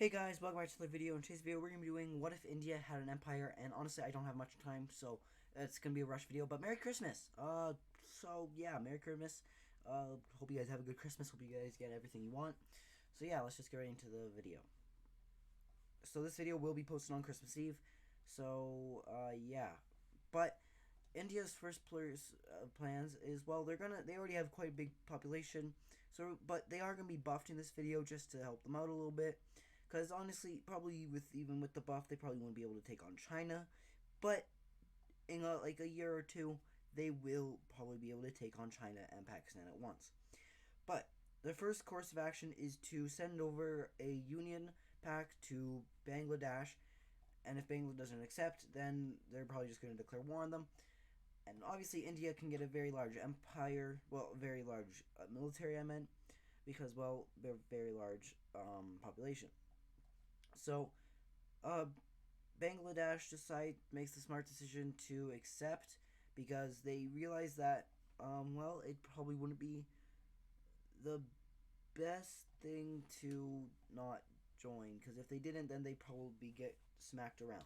Hey guys, welcome back to the video. In today's video, we're going to be doing what if India had an empire, and honestly, I don't have much time, so it's going to be a rush video, but Merry Christmas! So yeah, Merry Christmas. Hope you guys have a good Christmas, hope you guys get everything you want. So yeah, let's just get right into the video. So this video will be posted on Christmas Eve, so yeah. But India's first plans is, well, they already have quite a big population, but they are going to be buffed in this video just to help them out a little bit. Because honestly, probably even with the buff, they probably won't be able to take on China. But in like a year or two, they will probably be able to take on China and Pakistan at once. But the first course of action is to send over a union pack to Bangladesh. And if Bangladesh doesn't accept, then they're probably just going to declare war on them. And obviously, India can get a very large empire, well, very large military, I meant, because, well, they're very large population. So, Bangladesh makes the smart decision to accept because they realize that, well, it probably wouldn't be the best thing to not join, because if they didn't, then they'd probably get smacked around.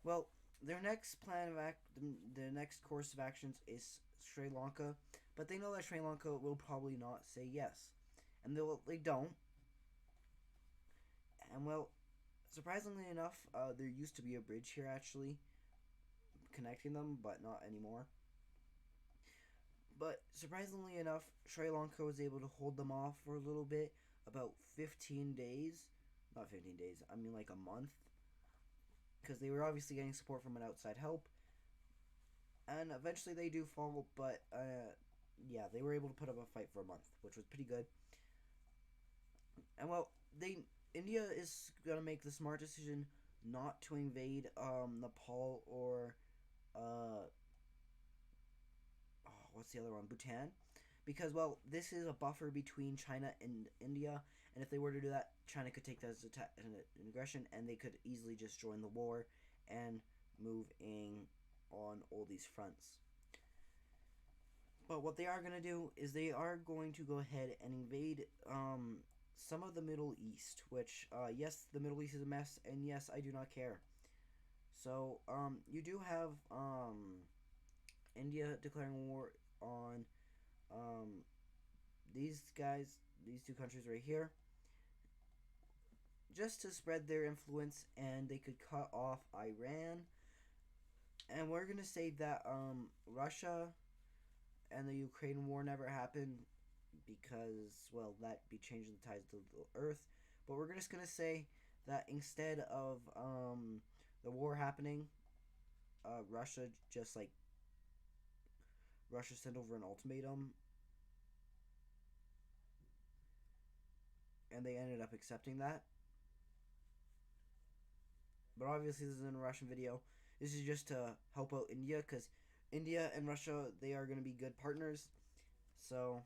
Well, their next the next course of actions is Sri Lanka, but they know that Sri Lanka will probably not say yes, and they don't. And well, surprisingly enough, there used to be a bridge here actually connecting them, but not anymore. But surprisingly enough, Sri Lanka was able to hold them off for a little bit, about 15 days. Not 15 days, I mean like a month. Because they were obviously getting support from an outside help. And eventually they do fall, but yeah, they were able to put up a fight for a month, which was pretty good. And well, India is gonna make the smart decision not to invade Nepal or what's the other one? Bhutan, because well, this is a buffer between China and India, and if they were to do that, China could take that as an aggression, and they could easily just join the war and move in on all these fronts. But what they are going to do is they are going to go ahead and invade some of the Middle East, which, yes, the Middle East is a mess, and yes, I do not care. So, you do have India declaring war on these guys, these two countries right here, just to spread their influence, and they could cut off Iran. And we're going to say that Russia and the Ukraine war never happened because, well, that'd be changing the tides of the earth. But we're just going to say that instead of the war happening, Russia sent over an ultimatum, and they ended up accepting that. But obviously this isn't a Russian video. This is just to help out India, because India and Russia, they are going to be good partners. So,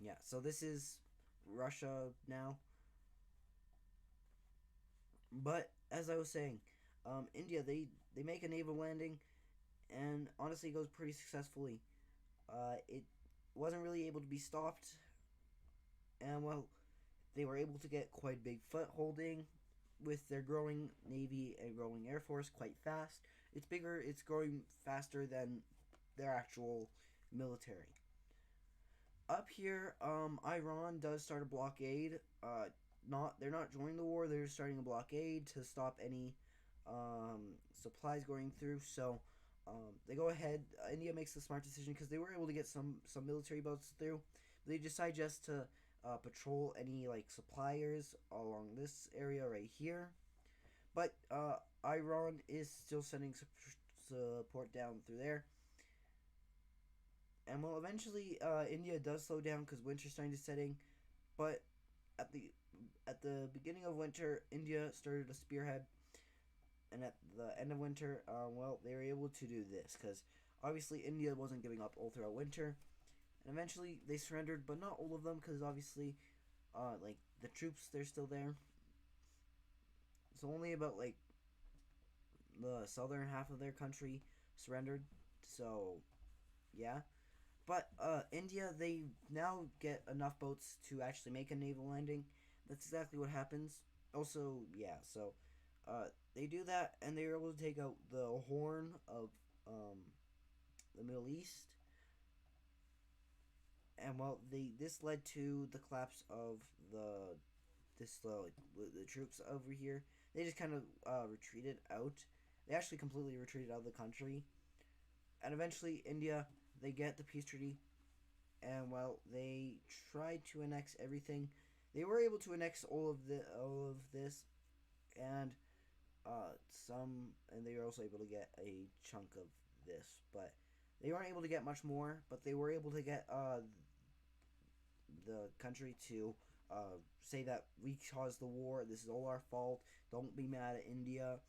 yeah. So this is Russia now. But, as I was saying, India, they make a naval landing, and honestly it goes pretty successfully. It wasn't really able to be stopped, and well, they were able to get quite big footholding with their growing navy and growing air force quite fast. It's bigger, it's growing faster than their actual military. Up here, Iran does start a blockade. They're not joining the war. They're starting a blockade to stop any supplies going through. So they go ahead. India makes the smart decision because they were able to get some military boats through. They decide just to patrol any like suppliers along this area right here. But Iran is still sending support down through there. And well, eventually India does slow down because winter's starting to set in. But at the beginning of winter, India started a spearhead, and at the end of winter, well, they were able to do this because obviously India wasn't giving up all throughout winter, and eventually they surrendered, but not all of them, because obviously, like the troops, they're still there. So only about like the southern half of their country surrendered. So, yeah. But India, they now get enough boats to actually make a naval landing. that's exactly what happens. Also, yeah, so they do that, and they're able to take out the Horn of um, the Middle East, and well, this led to the collapse of the the troops over here. They just kind of retreated out. They actually completely retreated out of the country, and eventually India, they get the peace treaty, and well, they tried to annex everything. They were able to annex all of this, and and they were also able to get a chunk of this, but they weren't able to get much more. But they were able to get the country to say that we caused the war. This is all our fault. Don't be mad at India,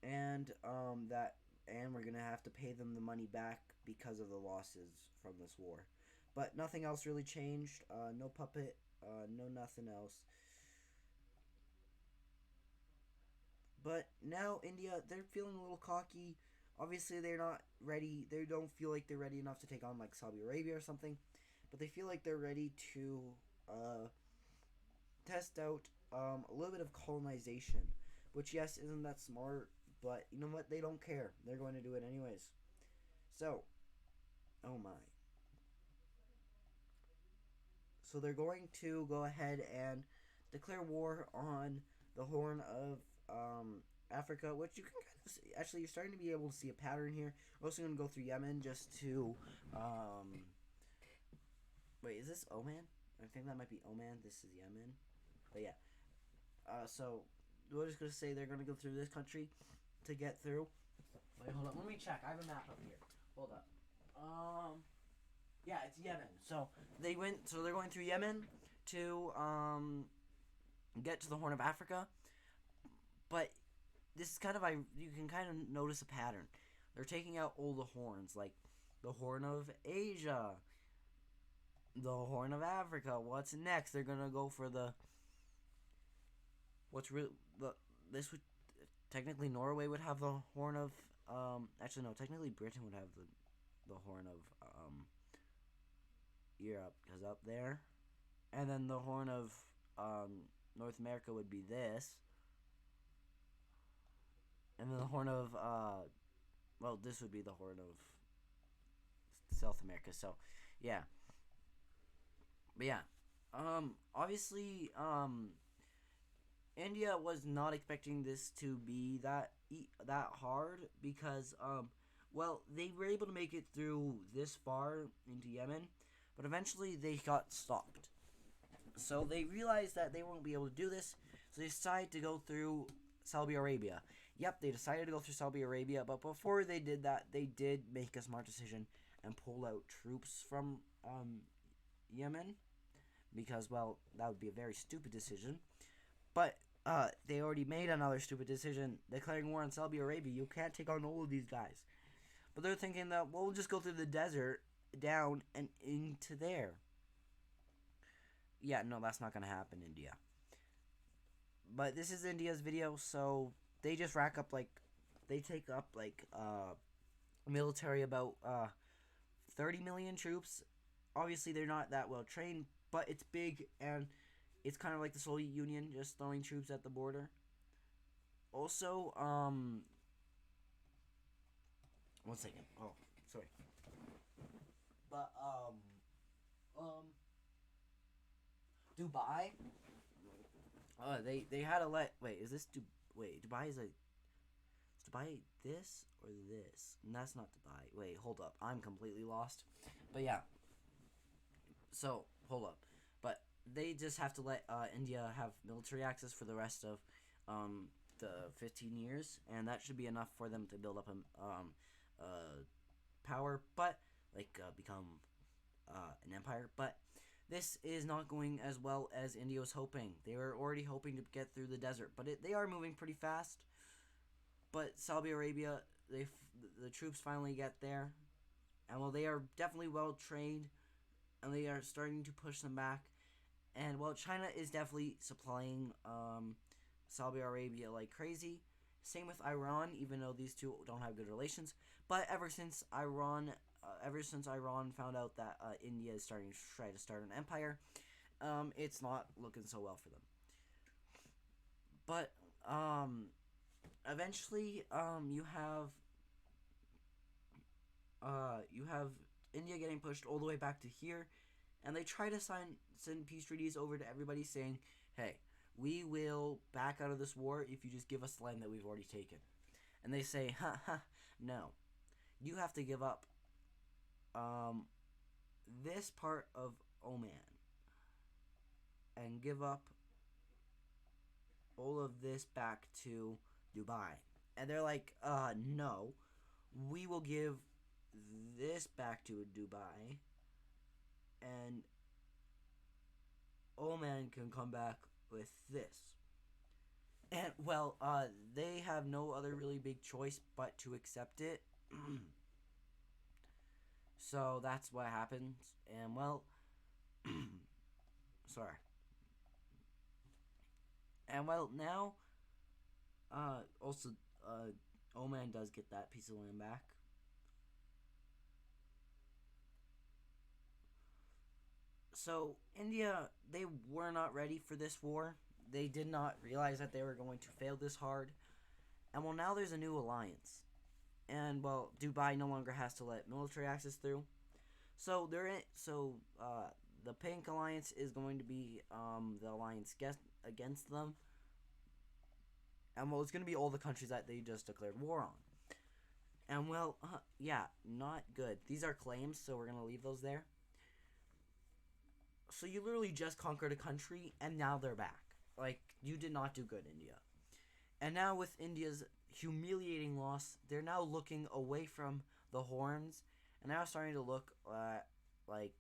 and we're gonna have to pay them the money back because of the losses from this war. But nothing else really changed. No puppet. No nothing else. But now India, they're feeling a little cocky. Obviously, they're not ready. They don't feel like they're ready enough to take on like Saudi Arabia or something. But they feel like they're ready to test out a little bit of colonization, which yes isn't that smart, but you know what? They don't care. They're going to do it anyways. So, oh my. So they're going to go ahead and declare war on the Horn of Africa, which you can kind of see. Actually, you're starting to be able to see a pattern here. We're also going to go through Yemen just to wait, is this Oman? I think that might be Oman. This is Yemen. But yeah. So we're just gonna say they're gonna go through this country to get through. Wait, hold up. Let me check. I have a map up here. Hold up. Yeah, it's Yemen. So they went. So they're going through Yemen to get to the Horn of Africa. But this is kind of you can kind of notice a pattern. They're taking out all the horns, like the Horn of Asia, the Horn of Africa. What's next? They're gonna go for the what's real the this would technically Norway would have the Horn of actually no, technically Britain would have the Horn of Europe, because up there, and then the Horn of North America would be this, and then the Horn of well, this would be the Horn of South America. So yeah, but yeah, obviously India was not expecting this to be that hard, because well, they were able to make it through this far into Yemen, but eventually they got stopped. So they realized that they won't be able to do this, so they decided to go through Saudi Arabia. Yep, they decided to go through Saudi Arabia, but before they did that, they did make a smart decision and pull out troops from Yemen, because, well, that would be a very stupid decision. But they already made another stupid decision, declaring war on Saudi Arabia. You can't take on all of these guys. But they're thinking that, well, we'll just go through the desert, down, and into there. Yeah, no, that's not going to happen, India. But this is India's video, so they just rack up, like, they take up, like, military about 30 million troops. Obviously, they're not that well trained, but it's big, and it's kind of like the Soviet Union, just throwing troops at the border. Also, one second. Oh, sorry. But, Dubai. They had to let. Wait, is this Dubai is Dubai this or this? And that's not Dubai. Wait, hold up. I'm completely lost. But yeah. So hold up. But they just have to let India have military access for the rest of the 15 years, and that should be enough for them to build up a power, but like become an empire. But this is not going as well as India was hoping. They were already hoping to get through the desert, but they are moving pretty fast. But Saudi Arabia, the troops finally get there, and well, they are definitely well trained, and they are starting to push them back. And well, China is definitely supplying Saudi Arabia like crazy. Same with Iran, even though these two don't have good relations. But ever since Iran found out that India is starting to try to start an empire, it's not looking so well for them. But eventually, you have India getting pushed all the way back to here, and they try to send peace treaties over to everybody saying, "Hey, we will back out of this war if you just give us the land that we've already taken." And they say, "Ha ha, no, you have to give up this part of Oman and give up all of this back to Dubai." And they're like, no, we will give this back to Dubai, and Oman can come back with this. And, well, they have no other really big choice but to accept it. So that's what happens. And, well, sorry. And, well, now, also, Oman does get that piece of land back. So, India, they were not ready for this war. They did not realize that they were going to fail this hard. And, well, now there's a new alliance. And, well, Dubai no longer has to let military access through. So, the Pink Alliance is going to be the alliance against them. And, well, it's going to be all the countries that they just declared war on. And, well, yeah, not good. These are claims, so we're going to leave those there. So you literally just conquered a country, and now they're back. Like, you did not do good, India. And now with India's humiliating loss, they're now looking away from the horns, and now starting to look at, like,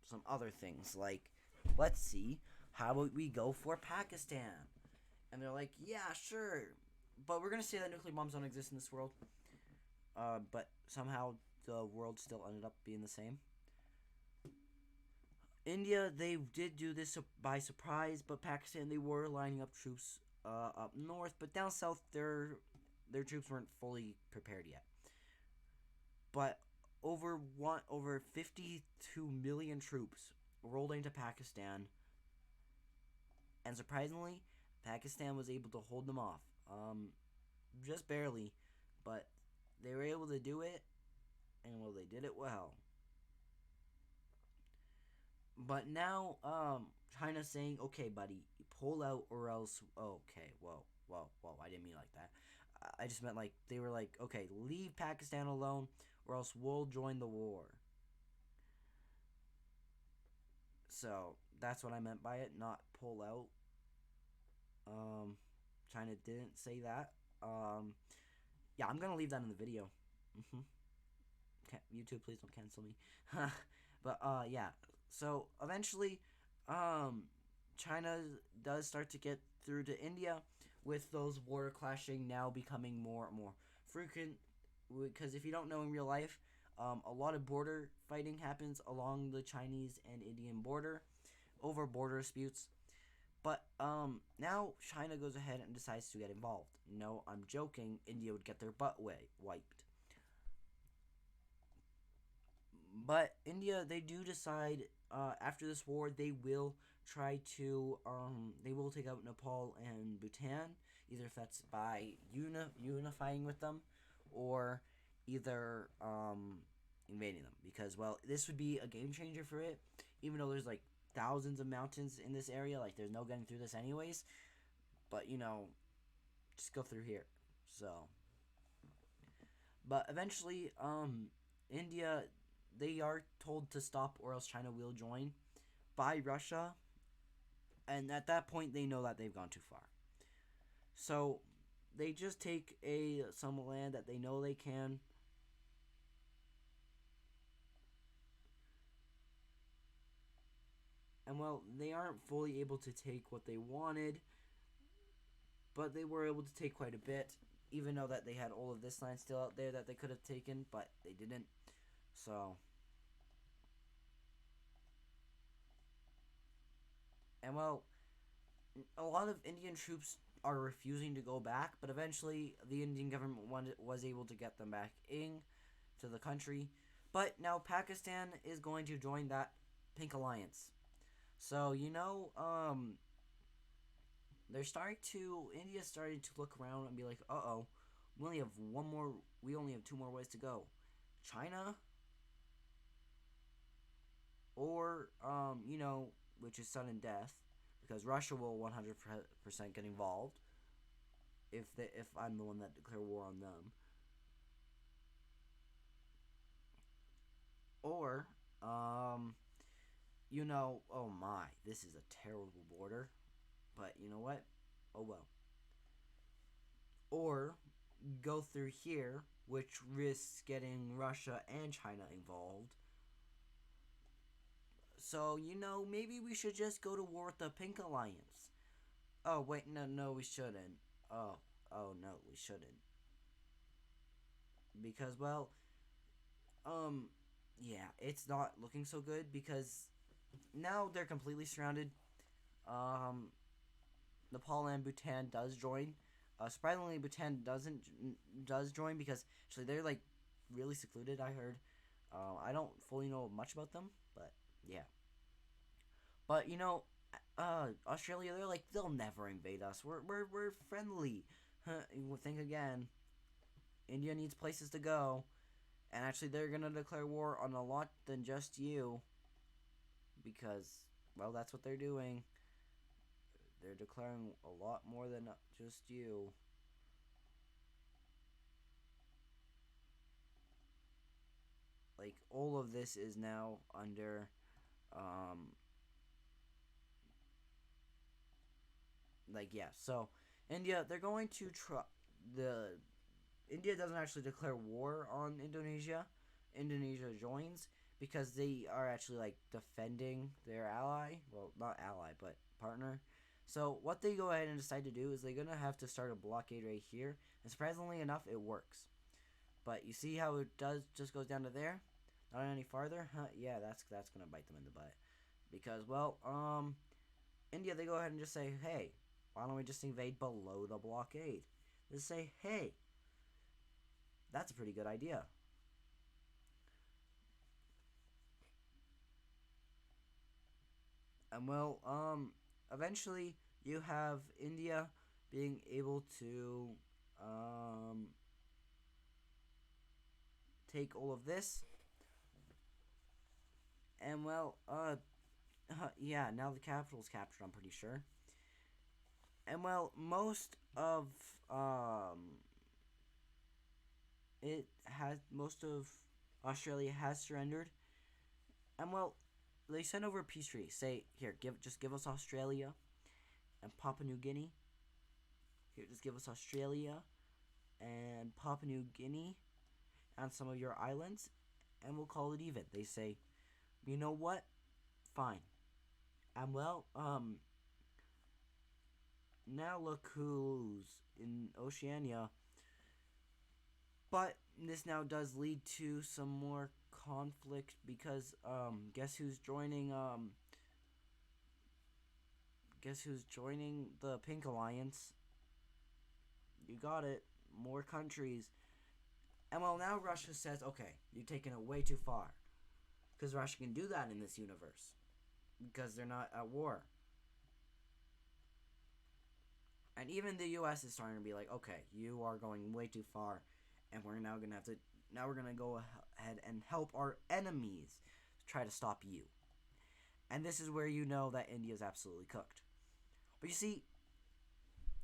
some other things. Like, let's see, how about we go for Pakistan? And they're like, yeah, sure. But we're going to say that nuclear bombs don't exist in this world. But somehow the world still ended up being the same. India, they did do this by surprise, but Pakistan, they were lining up troops up north, but down south, their troops weren't fully prepared yet. But over 52 million troops rolled into Pakistan, and surprisingly, Pakistan was able to hold them off, just barely, but they were able to do it, and well, they did it well. But now, China's saying, okay, buddy, pull out or else. Okay, whoa, I didn't mean like that. I just meant like, they were like, okay, leave Pakistan alone or else we'll join the war. So, that's what I meant by it, not pull out. China didn't say that. Yeah, I'm gonna leave that in the video. YouTube, please don't cancel me. But, yeah. So eventually, China does start to get through to India, with those border clashing now becoming more and more frequent. Because if you don't know in real life, a lot of border fighting happens along the Chinese and Indian border over border disputes. But now China goes ahead and decides to get involved. No, I'm joking. India would get their butt wiped. But India, they do decide after this war they will try to they will take out Nepal and Bhutan, either if that's by unifying with them or either invading them, because well, this would be a game changer for it, even though there's like thousands of mountains in this area, like there's no getting through this anyways, but just go through here. So but eventually India, they are told to stop or else China will join by Russia. And at that point, they know that they've gone too far. So they just take some land that they know they can. And well, they aren't fully able to take what they wanted, but they were able to take quite a bit, even though that they had all of this land still out there that they could have taken, but they didn't. So, and well, a lot of Indian troops are refusing to go back, but eventually the Indian government was able to get them back in to the country. But now Pakistan is going to join that Pink Alliance. So they're starting to India's starting to look around and be like, uh-oh, we only have one more. We only have two more ways to go. China or which is sudden death, because Russia will 100% get involved if I'm the one that declare war on them, or oh my, this is a terrible border, but you know what? Oh well. Or go through here, which risks getting Russia and China involved. So, maybe we should just go to war with the Pink Alliance. Oh, wait, no, we shouldn't. Oh, no, we shouldn't. Because, well, um, yeah, it's not looking so good because now they're completely surrounded. Um, Nepal and Bhutan does join. Surprisingly, Bhutan does join because actually they're like really secluded. I heard. I don't fully know much about them, but yeah. But Australia, they're like they'll never invade us. We're friendly. Huh, think again. India needs places to go, and actually they're gonna declare war on a lot than just you, because well that's what they're doing. They're declaring a lot more than just you. Like all of this is now under um like yeah. So India, they're going to try the India doesn't actually declare war on Indonesia. Indonesia joins because they are actually like defending their ally. Well, not ally, but partner. So what they go ahead and decide to do is they're gonna have to start a blockade right here. And surprisingly enough, it works. But you see how it does just goes down to there, not any farther. Huh? Yeah, that's gonna bite them in the butt. Because well, India, they go ahead and just say, hey, why don't we just invade below the blockade? They say, hey, that's a pretty good idea. And well, eventually you have India being able to um, take all of this, and well, yeah, now the capital's captured. I'm pretty sure, and well, most of Australia has surrendered, and well, they send over a peace treaty. Say here, give us Australia and Papua New Guinea. Here, just give us Australia and Papua New Guinea and some of your islands, and we'll call it even. They say, you know what? Fine. And well, now look who's in Oceania. But this now does lead to some more conflict because guess who's joining the Pink Alliance? You got it. More countries. And well, now Russia says, okay, you're taking it way too far. Because Russia can do that in this universe. Because they're not at war. And even the US is starting to be like, okay, you are going way too far. And we're now going to have to, now we're going to go ahead and help our enemies try to stop you. And this is where you know that India is absolutely cooked. But you see,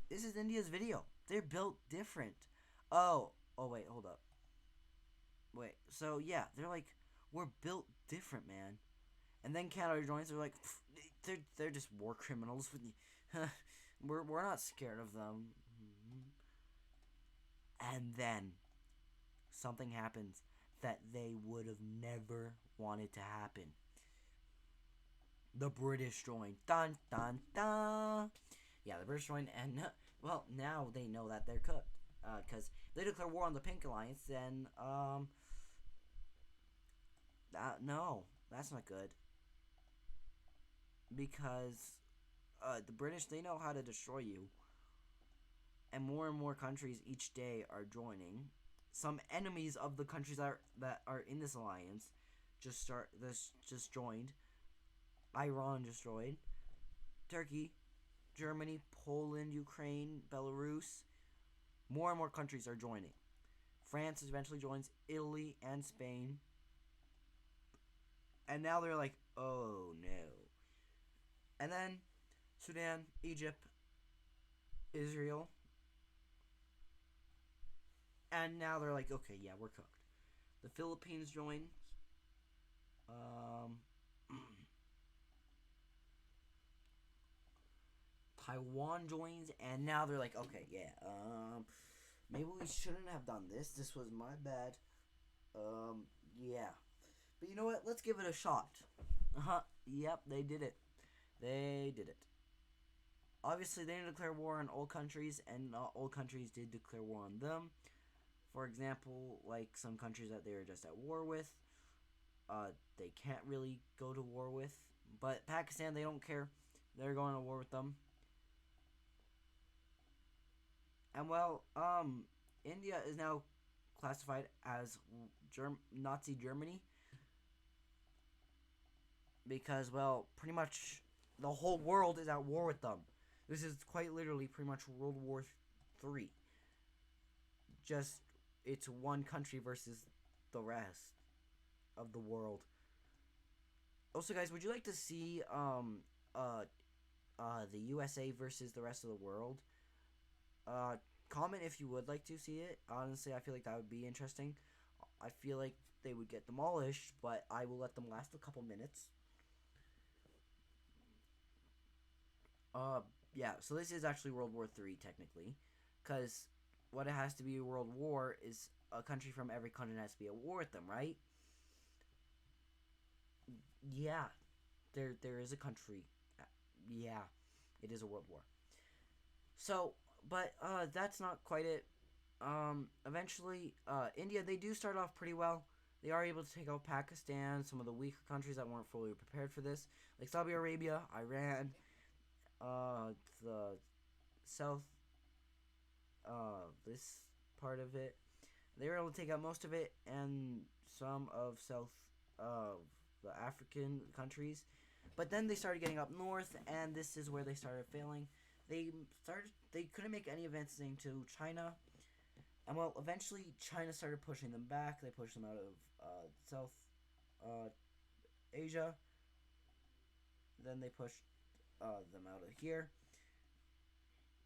this is India's video. They're built different. Oh wait, hold up. Wait, so yeah, they're like, we're built different, man. And then Canada joins. They're like, they're just war criminals. we're not scared of them. And then something happens that they would have never wanted to happen. The British join. Dun dun dun. Yeah, the British join, and well, now they know that they're cooked. Because they declare war on the Pink Alliance, then no, that's not good. Because the British, they know how to destroy you, and more countries each day are joining. Some enemies of the countries that are in this alliance just joined, Iran destroyed. Turkey, Germany, Poland, Ukraine, Belarus. More and more countries are joining. France eventually joins, Italy and Spain. And now they're like, oh no. And then Sudan, Egypt, Israel. And now they're like, okay, yeah, we're cooked. The Philippines joins. Um, Taiwan joins, and now they're like, okay, yeah, maybe we shouldn't have done this. This was my bad. Yeah. But you know what? Let's give it a shot. Yep, they did it. They did it. Obviously, they didn't declare war on all countries, and not all countries did declare war on them. For example, like some countries that they were just at war with, they can't really go to war with. But Pakistan, they don't care. They're going to war with them. And well, India is now classified as Nazi Germany because, well, pretty much the whole world is at war with them. This is quite literally pretty much World War III. Just it's one country versus the rest of the world. Also, guys, would you like to see the USA versus the rest of the world? Comment if you would like to see it. Honestly, I feel like that would be interesting. I feel like they would get demolished, but I will let them last a couple minutes. Yeah, so this is actually World War III, technically. Because what it has to be a world war is a country from every continent has to be at war with them, right? Yeah, there is a country. Yeah, it is a world war. So, but that's not quite it. Eventually, India, they do start off pretty well. They are able to take out Pakistan, some of the weaker countries that weren't fully prepared for this, like Saudi Arabia, Iran, the south, this part of it. They were able to take out most of it, and some of south of the African countries. But then they started getting up north, and this is where they started failing. They couldn't make any advances into China. And well, eventually China started pushing them back. They pushed them out of South Asia. Then they pushed them out of here.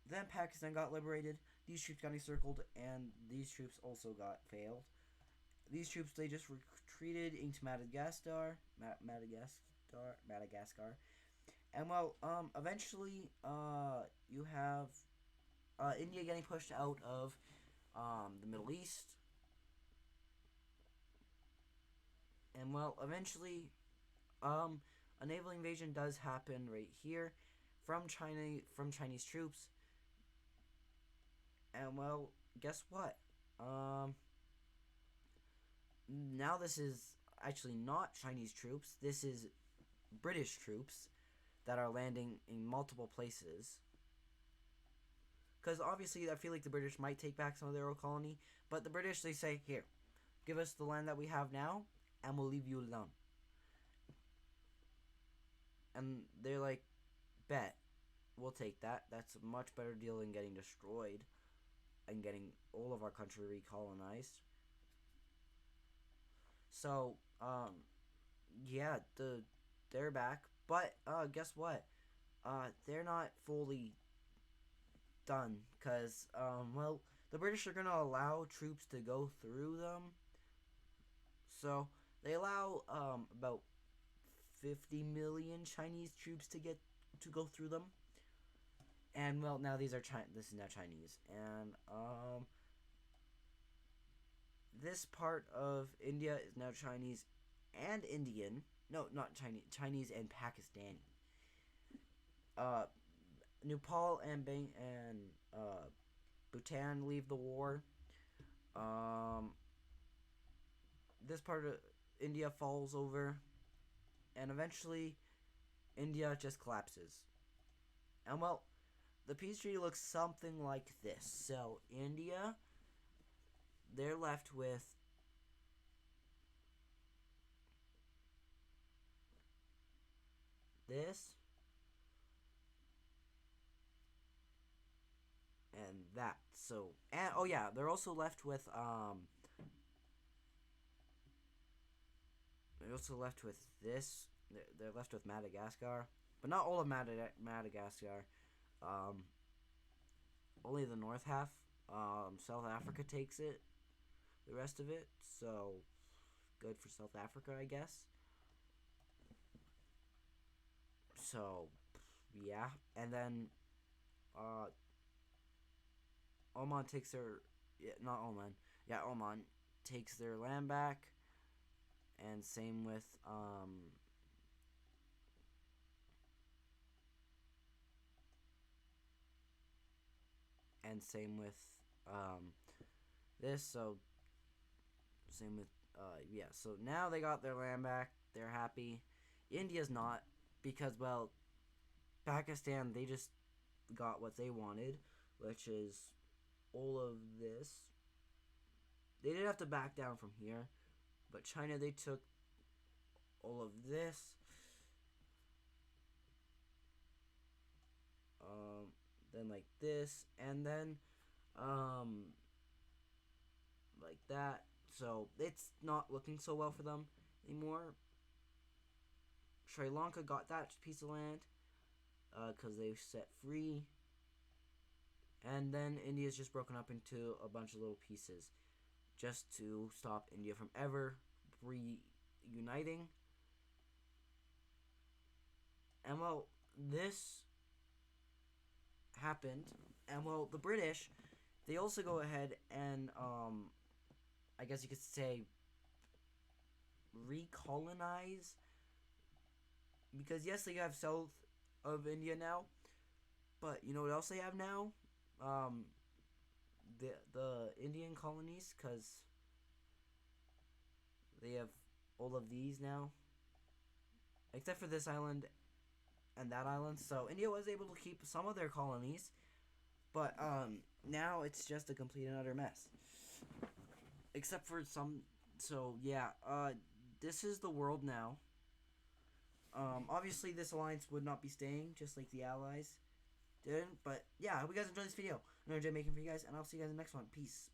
Then Pakistan got liberated. These troops got encircled, and these troops also got failed. These troops, they just retreated into Madagascar. And well, eventually, you have India getting pushed out of the Middle East. And well, eventually, a naval invasion does happen right here from Chinese troops. And well, guess what? Now this is actually not Chinese troops. This is British troops that are landing in multiple places. Because obviously, I feel like the British might take back some of their old colony, but the British, they say, here, give us the land that we have now, and we'll leave you alone. And they're like, bet, we'll take that. That's a much better deal than getting destroyed and getting all of our country recolonized. So, yeah, they're back, but guess what? They're not fully done because well, the British are gonna allow troops to go through them. So they allow about 50 million Chinese troops to go through them. And well, now this is now Chinese, and this part of India is now Chinese and Indian. No, not Chinese. Chinese and Pakistani. Nepal and Bhutan leave the war. This part of India falls over, and eventually, India just collapses. And well, the peace treaty looks something like this. So India, they're left with this and that. So, and oh yeah, they're also left with they're also left with this. They're left with Madagascar, but not all of Madagascar. Um, Only the north half. South Africa takes it. The rest of it. So good for South Africa, I guess. So yeah, and then uh, Oman takes their not Oman. Yeah, Oman takes their land back, and same with and same with um, this. So same with yeah. So now they got their land back. They're happy. India's not, because well, Pakistan, they just got what they wanted, which is all of this. They did have to back down from here, but China, they took all of this. Then like this, and then um, like that. So it's not looking so well for them anymore. Sri Lanka got that piece of land because they set free. And then India's just broken up into a bunch of little pieces just to stop India from ever reuniting. And well, this happened. And well, the British, they also go ahead and, I guess you could say, recolonize. Because yes, they have south of India now. But you know what else they have now? The Indian colonies, because they have all of these now, except for this island and that island. So India was able to keep some of their colonies, but now it's just a complete and utter mess. Except for some. So yeah, this is the world now. Obviously this alliance would not be staying, just like the Allies didn't. But yeah, I hope you guys enjoyed this video. I know I enjoyed making for you guys, and I'll see you guys in the next one. Peace.